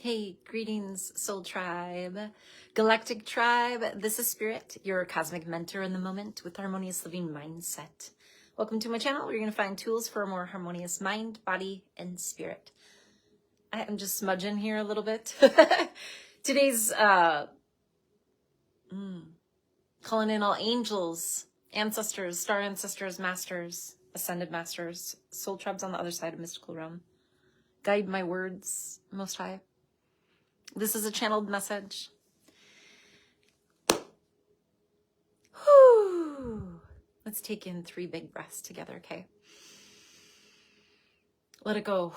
Hey, greetings, Soul Tribe, Galactic Tribe. This is Spirit, your cosmic mentor in the moment with Harmonious Living Mindset. Welcome to my channel where you're going to find tools for a more harmonious mind, body, and spirit. I am just smudging here a little bit. Today's calling in all angels, ancestors, star ancestors, masters, ascended masters, soul tribes on the other side of mystical realm. Guide my words, Most High. This is a channeled message. Whew. Let's take in 3 big breaths together, okay? Let it go.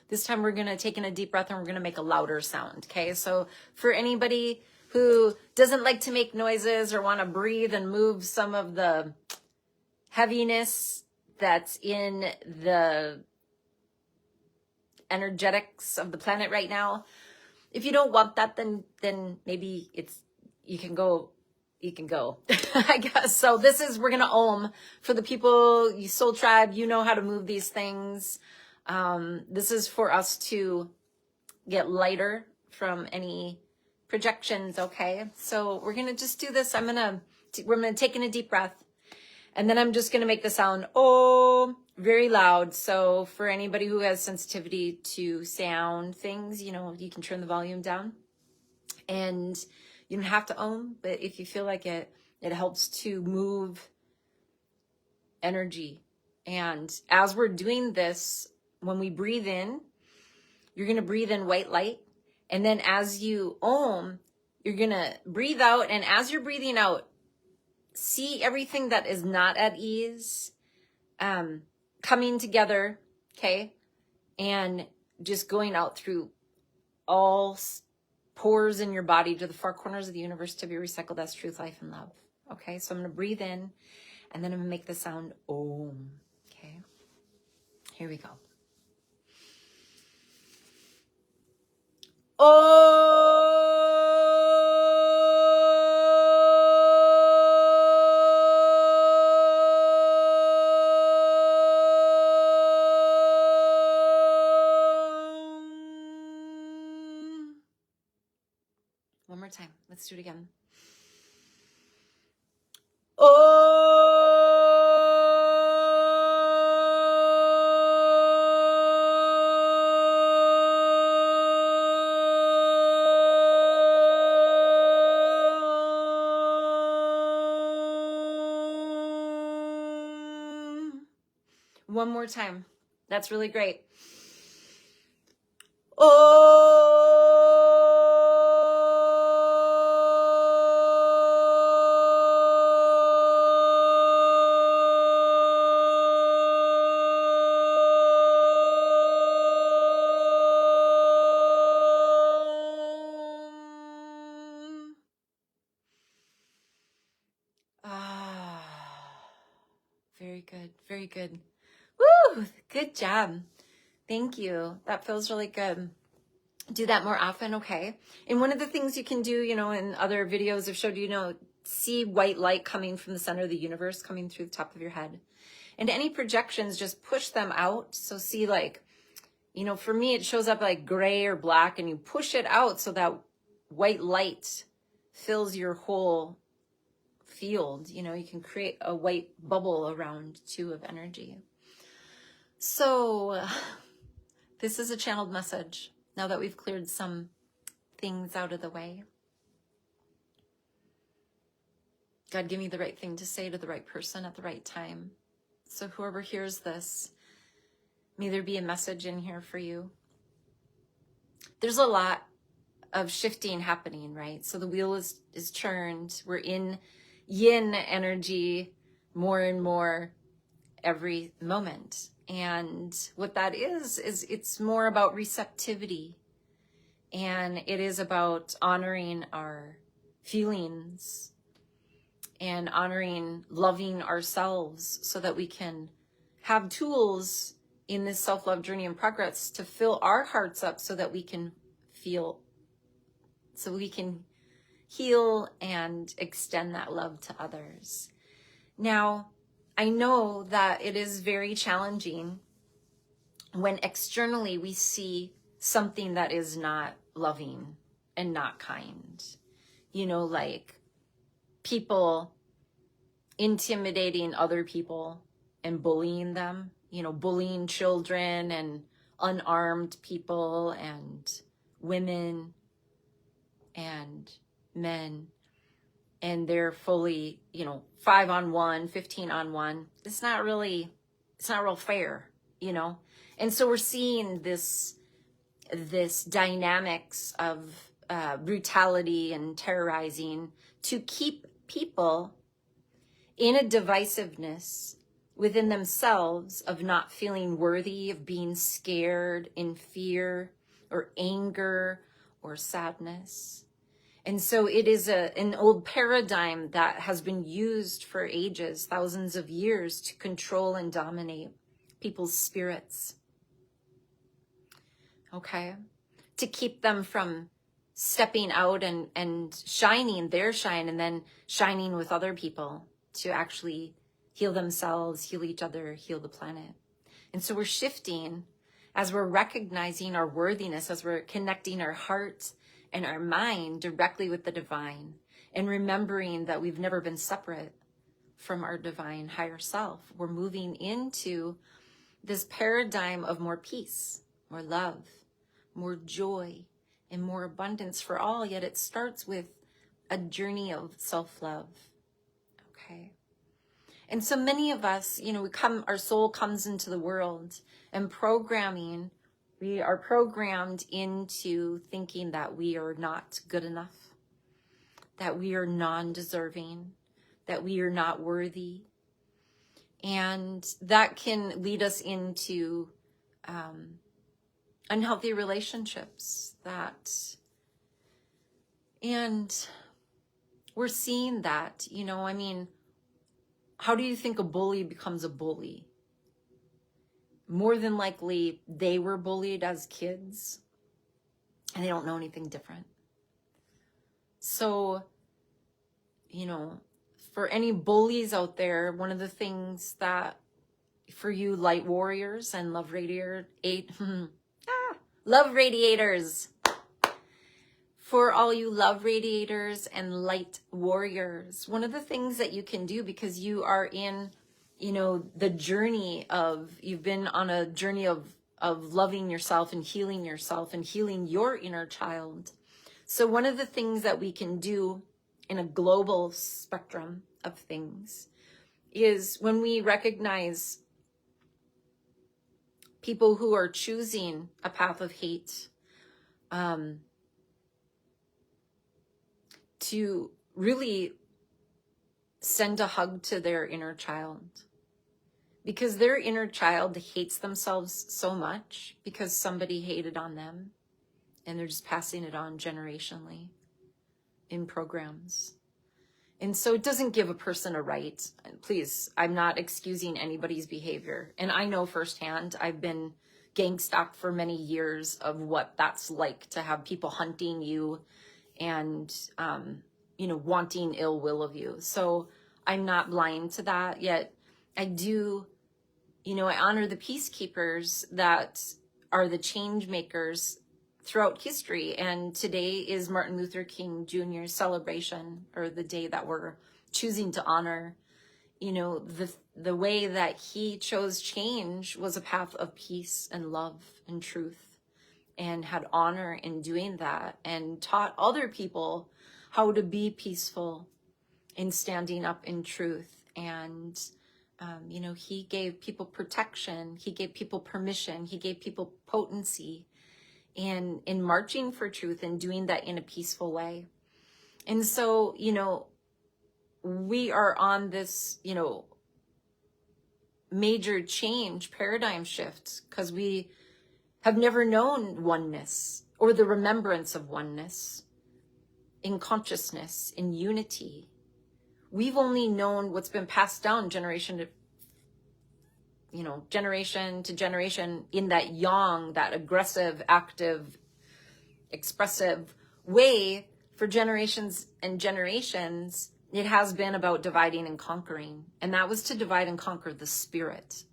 This time we're going to take in a deep breath and we're going to make a louder sound, okay? So for anybody who doesn't like to make noises or want to breathe and move some of the heaviness that's in the energetics of the planet right now, if you don't want that, then maybe you can go I guess. So we're gonna Om for the people, you soul tribe, you know how to move these things. This is for us to get lighter from any projections, okay? So we're gonna just do this. We're gonna take in a deep breath. And then I'm just going to make the sound, oh, very loud. So for anybody who has sensitivity to sound things, you know, you can turn the volume down. And you don't have to own, but if you feel like it helps to move energy. And as we're doing this, when we breathe in, you're going to breathe in white light. And then as you Om, you're going to breathe out. And as you're breathing out, see everything that is not at ease coming together, okay? And just going out through all pores in your body to the 4 corners of the universe to be recycled as truth, life, and love, okay? So I'm going to breathe in, and then I'm going to make the sound Om, okay? Here we go. Om. One more time. Let's do it again. One more time. That's really great. Very good. Very good. Woo! Good job. Thank you. That feels really good. Do that more often, okay? And one of the things you can do, you know, in other videos I've showed you, you know, see white light coming from the center of the universe, coming through the top of your head. And any projections, just push them out. So see, like, you know, for me, it shows up like gray or black, and you push it out so that white light fills your whole field. You know, you can create a white bubble around too of energy. So this is a channeled message now that we've cleared some things out of the way. God, give me the right thing to say to the right person at the right time. So whoever hears this, may there be a message in here for you. There's a lot of shifting happening, right? So the wheel is turned. We're in yin energy more and more every moment. And what that is it's more about receptivity. And it is about honoring our feelings and honoring, loving ourselves so that we can have tools in this self-love journey and progress to fill our hearts up so that we can feel, so we can heal and extend that love to others. Now, I know that it is very challenging when externally we see something that is not loving and not kind. You know, like people intimidating other people and bullying them, you know, bullying children and unarmed people and women and men. And they're fully, you know, 5-on-1, 15-on-1. It's not real fair, you know? And so we're seeing this dynamics of brutality and terrorizing to keep people in a divisiveness within themselves of not feeling worthy, of being scared, in fear or anger or sadness. And so it is an old paradigm that has been used for ages, thousands of years, to control and dominate people's spirits. Okay? To keep them from stepping out and shining their shine, and then shining with other people to actually heal themselves, heal each other, heal the planet. And so we're shifting as we're recognizing our worthiness, as we're connecting our heart and our mind directly with the divine, and remembering that we've never been separate from our divine higher self. We're moving into this paradigm of more peace, more love, more joy, and more abundance for all. Yet it starts with a journey of self-love. Okay. And so many of us, you know, our soul comes into the world, and we are programmed into thinking that we are not good enough, that we are non-deserving, that we are not worthy. And that can lead us into unhealthy relationships and we're seeing that, you know, I mean, how do you think a bully becomes a bully? More than likely, they were bullied as kids and they don't know anything different. So, you know, for any bullies out there, one of the things that for you light warriors and love love radiators, for all you love radiators and light warriors, one of the things that you can do, because you are in, you know, the journey of, you've been on a journey of loving yourself and healing your inner child. So one of the things that we can do in a global spectrum of things is when we recognize people who are choosing a path of hate, to really send a hug to their inner child, because their inner child hates themselves so much because somebody hated on them, and they're just passing it on generationally in programs. And so it doesn't give a person a right. And please, I'm not excusing anybody's behavior. And I know firsthand, I've been gang stalked for many years of what that's like, to have people hunting you and, you know, wanting ill will of you. So I'm not blind to that, yet I do, you know, I honor the peacekeepers that are the change makers throughout history. And today is Martin Luther King Jr.'s celebration, or the day that we're choosing to honor. You know, the way that he chose change was a path of peace and love and truth, and had honor in doing that, and taught other people how to be peaceful in standing up in truth. And, you know, he gave people protection, he gave people permission, he gave people potency in marching for truth and doing that in a peaceful way. And so, you know, we are on this, you know, major change, paradigm shift, because we have never known oneness or the remembrance of oneness in consciousness, in unity. We've only known what's been passed down generation to generation in that yang, that aggressive, active, expressive way for generations and generations. it has been about dividing and conquering. And that was to divide and conquer the spirit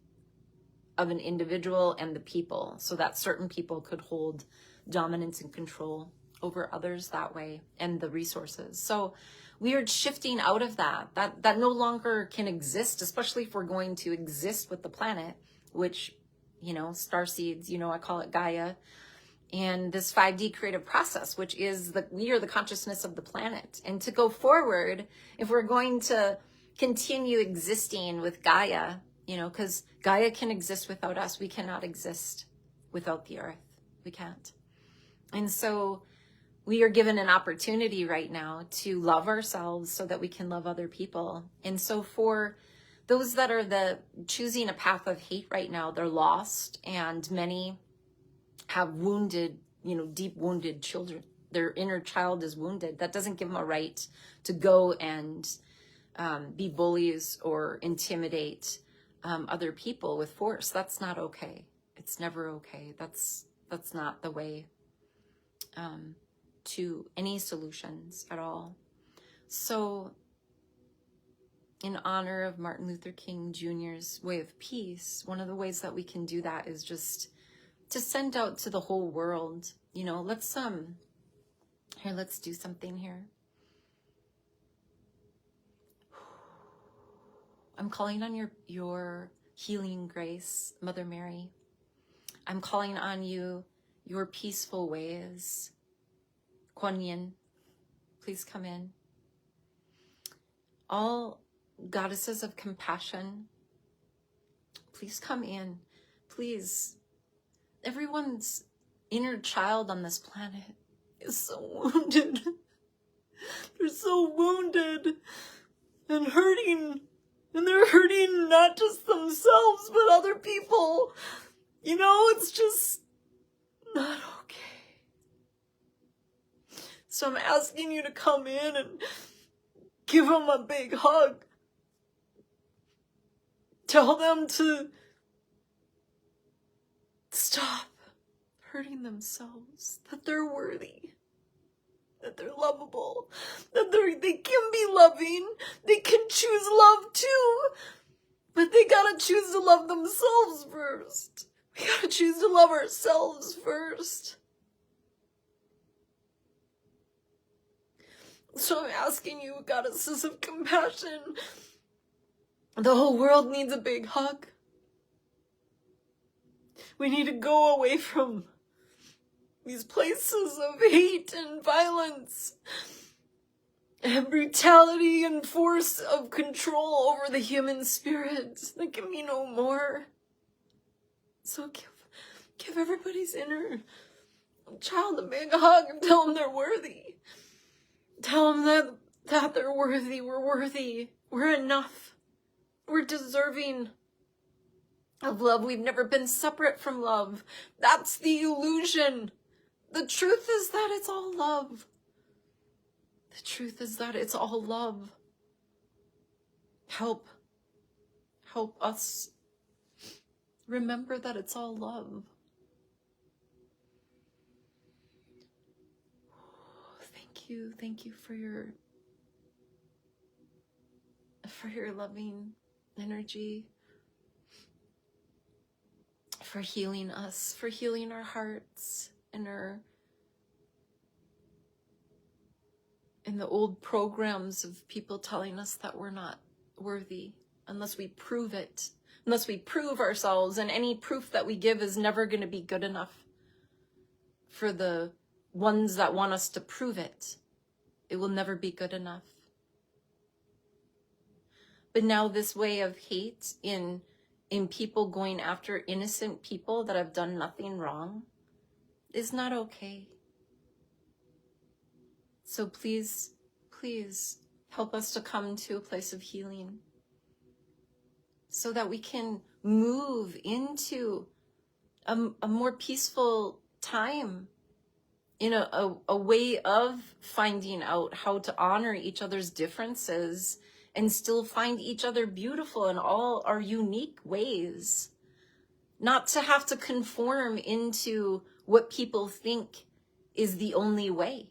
of an individual and the people, so that certain people could hold dominance and control over others that way, and the resources. So we are shifting out of that. That no longer can exist, especially if we're going to exist with the planet, which, you know, star seeds, you know, I call it Gaia, and this 5D creative process, which is we are the consciousness of the planet. And to go forward, if we're going to continue existing with Gaia, you know, because Gaia can exist without us. We cannot exist without the earth. We can't. And so we are given an opportunity right now to love ourselves so that we can love other people. And so for those that are choosing a path of hate right now, they're lost, and many have wounded, you know, deep wounded children. Their inner child is wounded. That doesn't give them a right to go and be bullies or intimidate other people with force. That's not okay. It's never okay. That's not the way to any solutions at all. So in honor of Martin Luther King Jr.'s way of peace, one of the ways that we can do that is just to send out to the whole world, you know, let's do something here. I'm calling on your healing grace, Mother Mary. I'm calling on you, your peaceful ways. Kuan Yin, please come in. All goddesses of compassion, please come in. Please. Everyone's inner child on this planet is so wounded. They're so wounded and hurting. And they're hurting not just themselves, but other people. You know, it's just not okay. So I'm asking you to come in and give them a big hug. Tell them to stop hurting themselves, that they're worthy, that they're lovable, that they can be loving, they can choose love too, but they gotta choose to love themselves first. We gotta choose to love ourselves first. So I'm asking you, goddesses of compassion, the whole world needs a big hug. We need to go away from these places of hate and violence and brutality and force of control over the human spirit. There can be no more. So give everybody's inner child a big hug and tell them they're worthy. Tell them that they're worthy. We're worthy. We're enough. We're deserving of love. We've never been separate from love. That's the illusion. The truth is that it's all love. The truth is that it's all love. Help us remember that it's all love. Thank you for your loving energy, for healing us, for healing our hearts and the old programs of people telling us that we're not worthy unless we prove it, unless we prove ourselves, and any proof that we give is never going to be good enough for the ones that want us to prove it. It will never be good enough. But now this way of hate in people going after innocent people that have done nothing wrong is not okay. So please help us to come to a place of healing so that we can move into a more peaceful time, in a way of finding out how to honor each other's differences and still find each other beautiful in all our unique ways. Not to have to conform into what people think is the only way.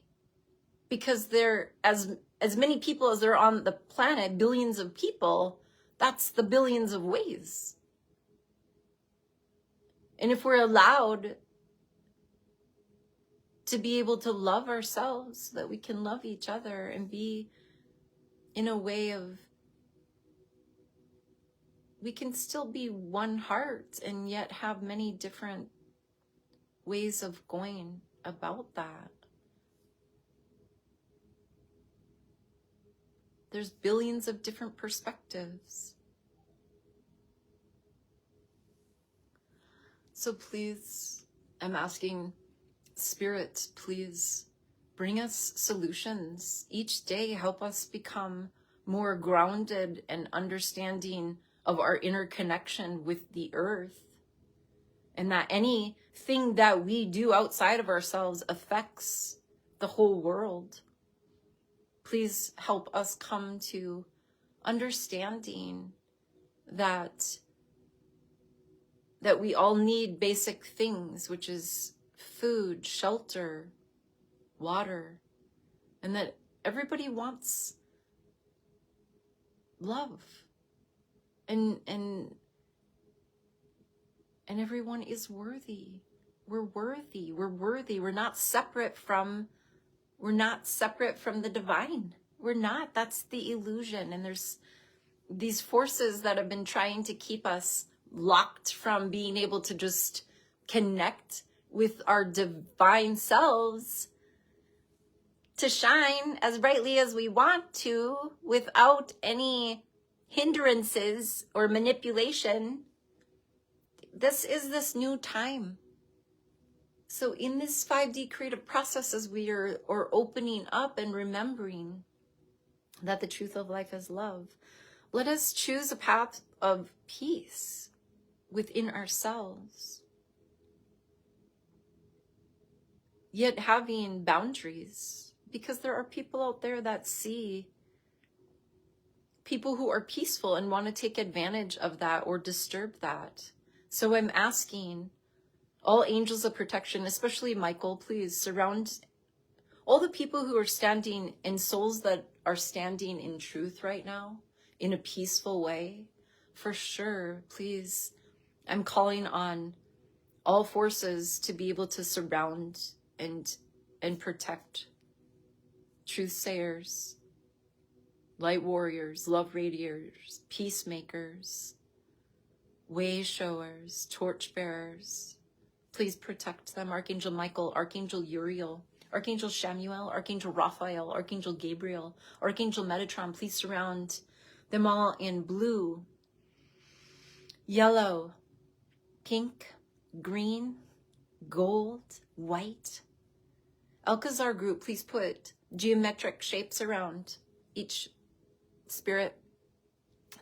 Because they're, as as many people as there are on the planet, billions of people, that's the billions of ways. And if we're allowed to be able to love ourselves, that we can love each other and be in a way of, we can still be one heart and yet have many different ways of going about that. There's billions of different perspectives. So please, I'm asking Spirit, please bring us solutions. Each day, help us become more grounded and understanding of our interconnection with the earth. And that anything that we do outside of ourselves affects the whole world. Please help us come to understanding that we all need basic things, which is food, shelter, water, and that everybody wants love. And everyone is worthy. We're worthy. We're worthy. We're not separate from the divine. We're not. That's the illusion. And there's these forces that have been trying to keep us locked from being able to just connect with our divine selves to shine as brightly as we want to without any hindrances or manipulation. This is this new time. So in this 5D creative process, as we are opening up and remembering that the truth of life is love, let us choose a path of peace within ourselves, yet having boundaries, because there are people out there that see people who are peaceful and want to take advantage of that or disturb that. So I'm asking all angels of protection, especially Michael, please surround all the people who are standing in souls that are standing in truth right now in a peaceful way. For sure, please, I'm calling on all forces to be able to surround and protect truth sayers, light warriors, love radiators, peacemakers, way showers, torch bearers. Please protect them. Archangel Michael, Archangel Uriel, Archangel Shamuel, Archangel Raphael, Archangel Gabriel, Archangel Metatron. Please surround them all in blue, yellow, pink, green, gold, white. Alcazar group, please put geometric shapes around each spirit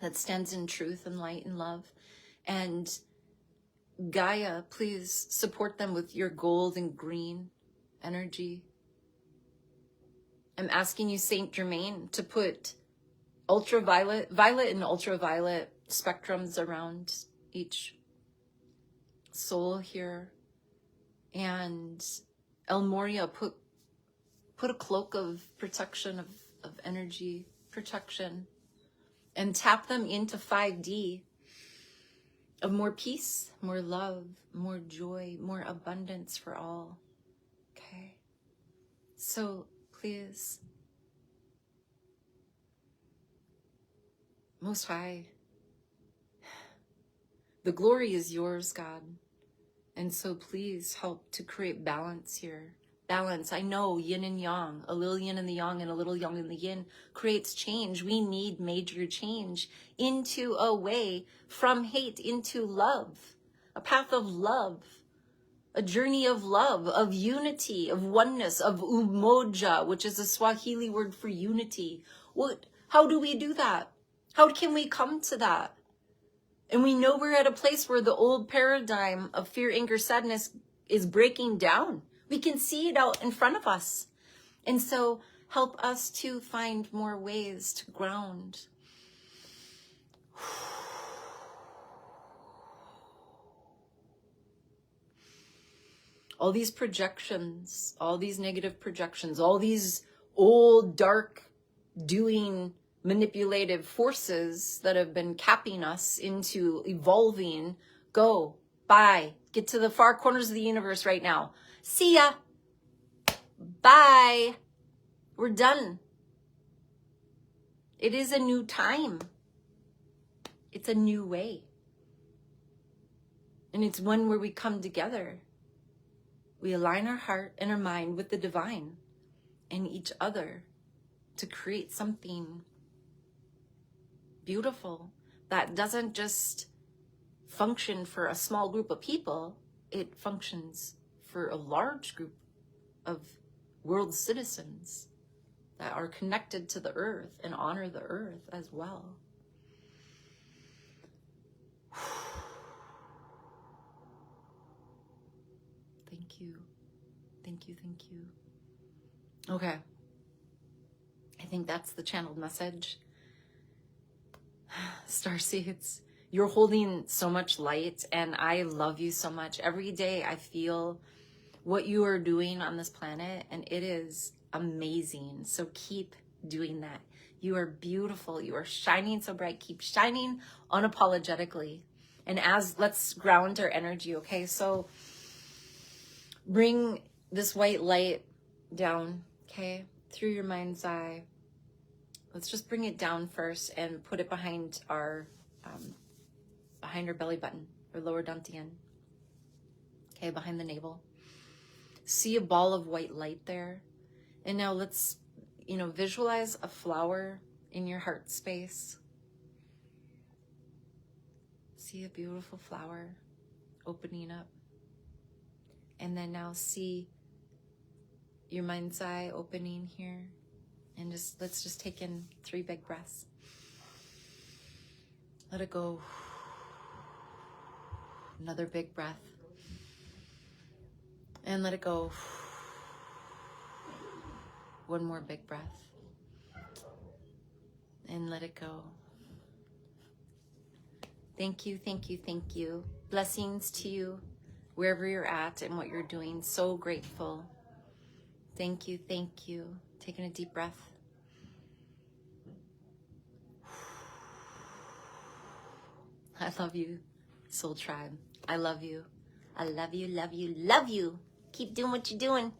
that stands in truth and light and love. And Gaia, please support them with your gold and green energy. I'm asking you, Saint Germain, to put ultraviolet, violet and ultraviolet spectrums around each soul here. And El Moria, put a cloak of protection, of energy protection, and tap them into 5D of more peace, more love, more joy, more abundance for all. Okay? So please, Most High, the glory is yours, God. And so please help to create balance here. Balance. I know yin and yang, a little yin in the yang and a little yang in the yin creates change. We need major change into a way from hate into love, a path of love, a journey of love, of unity, of oneness, of umoja, which is a Swahili word for unity. How do we do that? How can we come to that? And we know we're at a place where the old paradigm of fear, anger, sadness is breaking down. We can see it out in front of us. And so help us to find more ways to ground. All these projections, all these negative projections, all these old dark doing manipulative forces that have been capping us into evolving. Go, bye, get to the far corners of the universe right now. See ya. Bye. We're done. It is a new time. It's a new way. And it's one where we come together. We align our heart and our mind with the divine and each other to create something beautiful that doesn't just function for a small group of people. It functions for a large group of world citizens that are connected to the earth and honor the earth as well. Thank you. Thank you. Thank you. Okay. I think that's the channeled message. Starseeds, you're holding so much light, and I love you so much. Every day I feel what you are doing on this planet, and it is amazing. So keep doing that. You are beautiful. You are shining so bright. Keep shining unapologetically. And let's ground our energy, okay? So bring this white light down, okay? Through your mind's eye. Let's just bring it down first and put it behind our belly button, or lower dantian. Okay, behind the navel. See a ball of white light there. And now let's, visualize a flower in your heart space. See a beautiful flower opening up. And then now see your mind's eye opening here. And let's just take in 3 big breaths. Let it go. Another big breath. And let it go. One more big breath. And let it go. Thank you, thank you, thank you. Blessings to you wherever you're at and what you're doing. So grateful. Thank you, thank you. Taking a deep breath. I love you, Soul Tribe. I love you. I love you, love you, love you. Keep doing what you're doing.